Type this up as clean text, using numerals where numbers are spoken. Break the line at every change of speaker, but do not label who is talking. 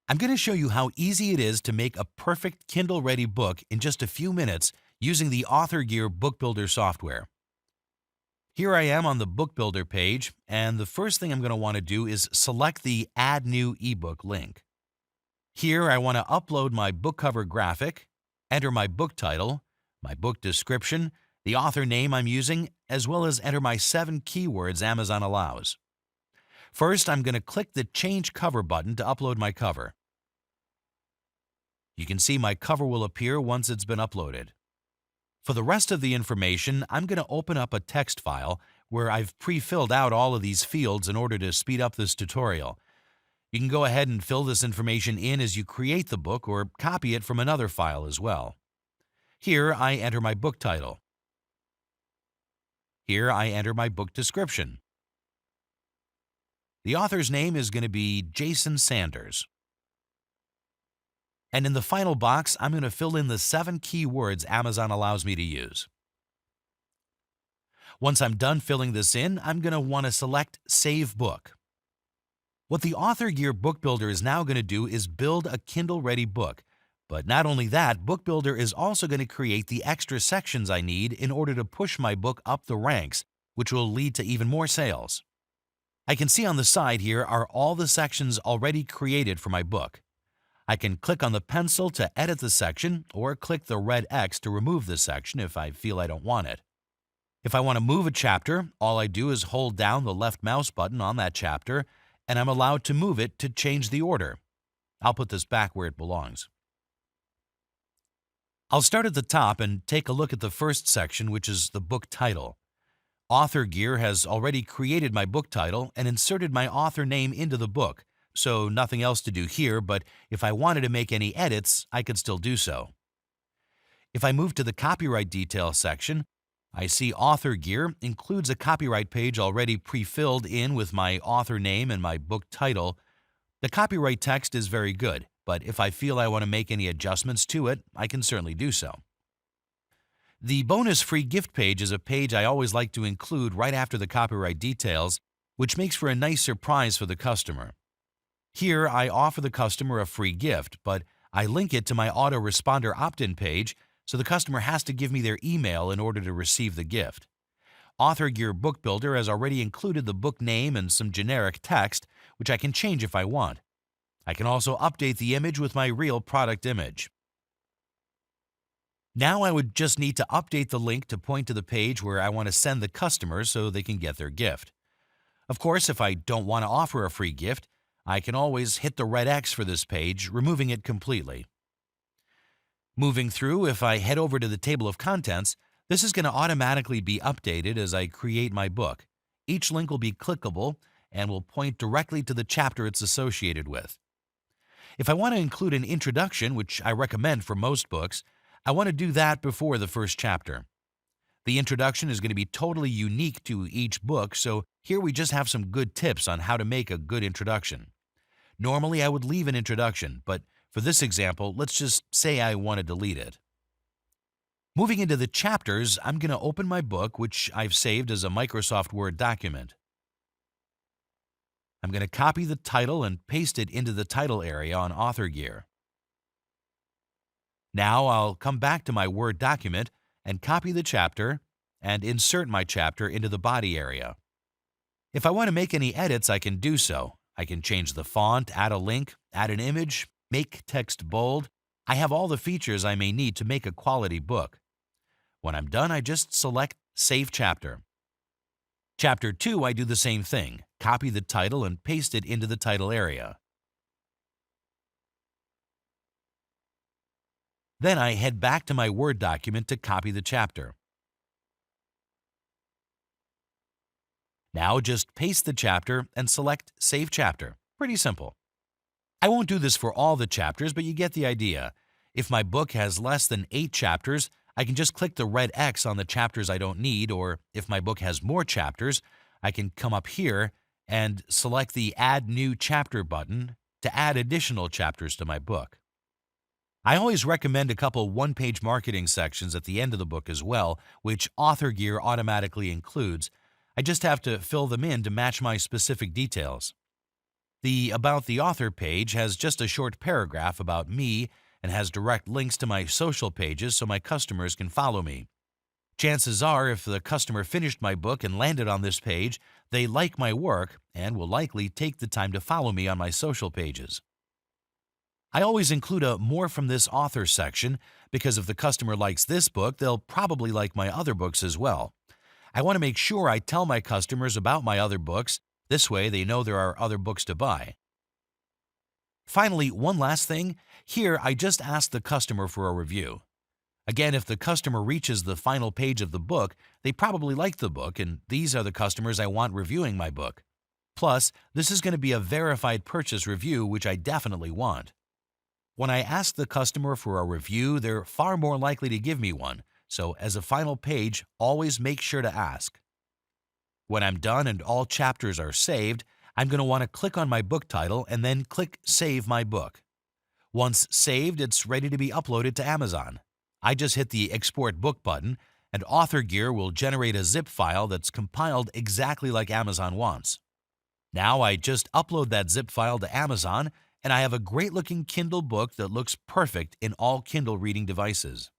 I'm going to show you how easy it is to make a perfect Kindle-ready book in just a few minutes using the Author Gear Book Builder software. Here I am on the Book Builder page, and the first thing I'm going to want to do is select the Add New eBook link. Here I want to upload my book cover graphic, enter my book title, my book description, the author name I'm using, as well as enter my 7 keywords Amazon allows. First, I'm going to click the Change Cover button to upload my cover. You can see my cover will appear once it's been uploaded. For the rest of the information, I'm going to open up a text file where I've pre-filled out all of these fields in order to speed up this tutorial. You can go ahead and fill this information in as you create the book or copy it from another file as well. Here I enter my book title. Here I enter my book description. The author's name is going to be Jason Sanders. And in the final box, I'm going to fill in the 7 keywords Amazon allows me to use. Once I'm done filling this in, I'm going to want to select Save Book. What the Author Gear Book Builder is now going to do is build a Kindle-ready book. But not only that, Book Builder is also going to create the extra sections I need in order to push my book up the ranks, which will lead to even more sales. I can see on the side here are all the sections already created for my book. I can click on the pencil to edit the section or click the red X to remove the section if I feel I don't want it. If I want to move a chapter, all I do is hold down the left mouse button on that chapter, and I'm allowed to move it to change the order. I'll put this back where it belongs. I'll start at the top and take a look at the first section, which is the book title. Author Gear has already created my book title and inserted my author name into the book, so nothing else to do here, but if I wanted to make any edits, I could still do so. If I move to the copyright details section, I see Author Gear includes a copyright page already pre-filled in with my author name and my book title. The copyright text is very good, but if I feel I want to make any adjustments to it, I can certainly do so. The bonus free gift page is a page I always like to include right after the copyright details, which makes for a nice surprise for the customer. Here, I offer the customer a free gift, but I link it to my autoresponder opt-in page, so the customer has to give me their email in order to receive the gift. Author Gear Book Builder has already included the book name and some generic text, which I can change if I want. I can also update the image with my real product image. Now I would just need to update the link to point to the page where I want to send the customer so they can get their gift. Of course, if I don't want to offer a free gift, I can always hit the red X for this page, removing it completely. Moving through, if I head over to the table of contents, this is going to automatically be updated as I create my book. Each link will be clickable and will point directly to the chapter it's associated with. If I want to include an introduction, which I recommend for most books, I want to do that before the first chapter. The introduction is going to be totally unique to each book, so here we just have some good tips on how to make a good introduction. Normally, I would leave an introduction, but for this example, let's just say I want to delete it. Moving into the chapters, I'm going to open my book, which I've saved as a Microsoft Word document. I'm going to copy the title and paste it into the title area on Author Gear. Now I'll come back to my Word document and copy the chapter and insert my chapter into the body area. If I want to make any edits, I can do so. I can change the font, add a link, add an image, make text bold. I have all the features I may need to make a quality book. When I'm done, I just select Save Chapter. Chapter 2, I do the same thing. Copy the title and paste it into the title area. Then I head back to my Word document to copy the chapter. Now just paste the chapter and select Save Chapter. Pretty simple. I won't do this for all the chapters, but you get the idea. If my book has less than 8 chapters, I can just click the red X on the chapters I don't need, or if my book has more chapters, I can come up here and select the Add New Chapter button to add additional chapters to my book. I always recommend a couple one-page marketing sections at the end of the book as well, which Author Gear automatically includes. I just have to fill them in to match my specific details. The About the Author page has just a short paragraph about me and has direct links to my social pages so my customers can follow me. Chances are, if the customer finished my book and landed on this page, they like my work and will likely take the time to follow me on my social pages. I always include a More from this author section because if the customer likes this book, they'll probably like my other books as well. I want to make sure I tell my customers about my other books. This way they know there are other books to buy. Finally, one last thing. Here, I just ask the customer for a review. Again, if the customer reaches the final page of the book, they probably like the book, and these are the customers I want reviewing my book. Plus, this is going to be a verified purchase review, which I definitely want. When I ask the customer for a review, they're far more likely to give me one, so as a final page, always make sure to ask. When I'm done and all chapters are saved, I'm going to want to click on my book title and then click Save My Book. Once saved, it's ready to be uploaded to Amazon. I just hit the Export Book button, and Author Gear will generate a zip file that's compiled exactly like Amazon wants. Now I just upload that zip file to Amazon, and I have a great-looking Kindle book that looks perfect in all Kindle reading devices.